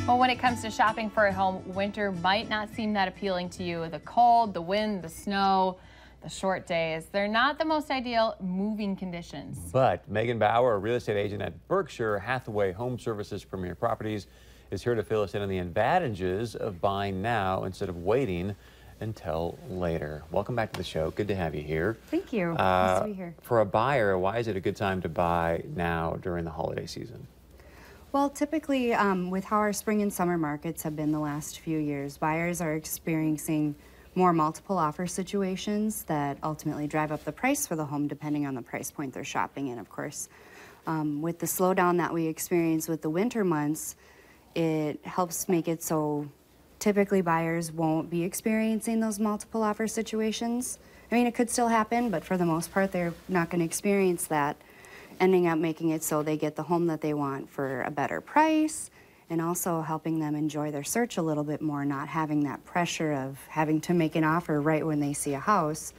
Well, when it comes to shopping for a home, winter might not seem that appealing to you. The cold, the wind, the snow, the short days, they're not the most ideal moving conditions. But Megan Bauer, a real estate agent at Berkshire Hathaway Home Services Premier Properties, is here to fill us in on the advantages of buying now instead of waiting until later. Welcome back to the show. Good to have you here. Thank you. Nice to be here. For a buyer, why is it a good time to buy now during the holiday season? Well, typically, with how our spring and summer markets have been the last few years, buyers are experiencing more multiple offer situations that ultimately drive up the price for the home depending on the price point they're shopping in, of course. With the slowdown that we experience with the winter months, it helps make it so typically buyers won't be experiencing those multiple offer situations. I mean, it could still happen, but for the most part, they're not going to experience that, ending up making it so they get the home that they want for a better price, and also helping them enjoy their search a little bit more, not having that pressure of having to make an offer right when they see a house,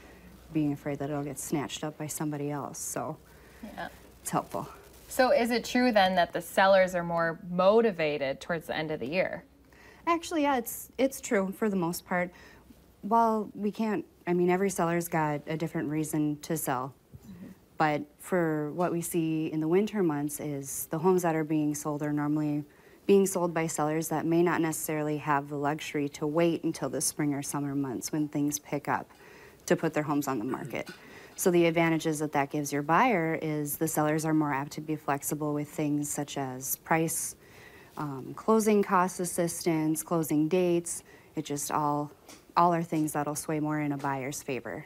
being afraid that it'll get snatched up by somebody else. So yeah, it's helpful. So is it true then that the sellers are more motivated towards the end of the year? Actually, yeah, it's true for the most part. While we can't, I mean, every seller's got a different reason to sell. But for what we see in the winter months is the homes that are being sold are normally being sold by sellers that may not necessarily have the luxury to wait until the spring or summer months when things pick up to put their homes on the market. So the advantages that that gives your buyer is the sellers are more apt to be flexible with things such as price, closing cost assistance, closing dates. It just all are things that'll sway more in a buyer's favor.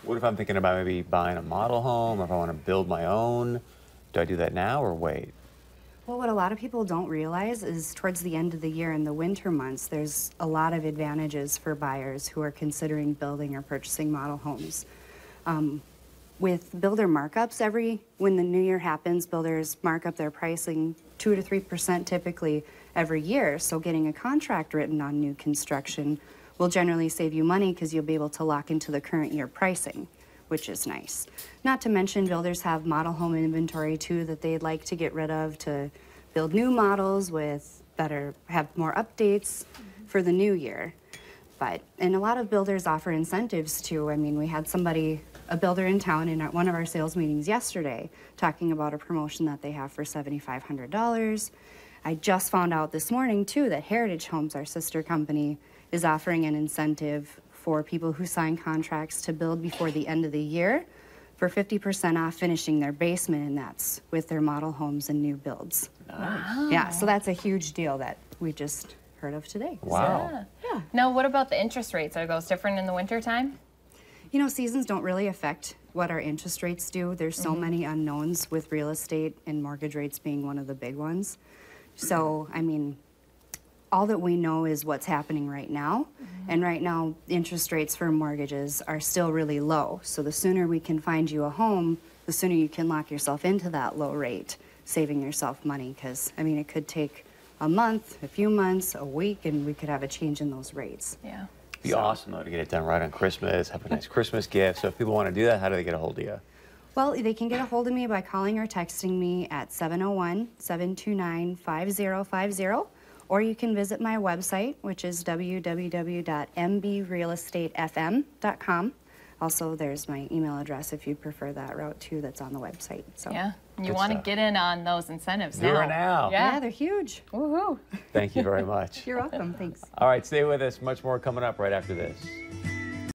What if I'm thinking about maybe buying a model home, or if I want to build my own? Do I do that now or wait? Well, what a lot of people don't realize is towards the end of the year in the winter months, there's a lot of advantages for buyers who are considering building or purchasing model homes. With builder markups, when the new year happens, builders mark up their pricing 2 to 3% typically every year. So getting a contract written on new construction will generally save you money because you'll be able to lock into the current year pricing, which is nice. Not to mention builders have model home inventory too that they'd like to get rid of to build new models with have more updates for the new year. And a lot of builders offer incentives too. I mean, we had a builder in town in one of our sales meetings yesterday talking about a promotion that they have for $7,500. I just found out this morning too that Heritage Homes, our sister company, is offering an incentive for people who sign contracts to build before the end of the year for 50% off finishing their basement, and that's with their model homes and new builds. Wow. Yeah, so that's a huge deal that we just heard of today. Wow. Yeah. Now, what about the interest rates? Are those different in the winter time? You know, seasons don't really affect what our interest rates do. There's so many unknowns with real estate and mortgage rates being one of the big ones. So, I mean, all that we know is what's happening right now. And right now, interest rates for mortgages are still really low. So the sooner we can find you a home, the sooner you can lock yourself into that low rate, saving yourself money. Because, I mean, it could take a month, a few months, a week, and we could have a change in those rates. Yeah. It'd be awesome, though, to get it done right on Christmas, have a nice Christmas gift. So if people want to do that, how do they get a hold of you? Well, they can get a hold of me by calling or texting me at 701-729-5050. Or you can visit my website, which is www.mbrealestatefm.com. Also, there's my email address if you prefer that route too, that's on the website. So yeah, you want to get in on those incentives now. Do it now. Yeah, they're huge. Woohoo! Thank you very much. You're welcome. Thanks. All right, stay with us. Much more coming up right after this.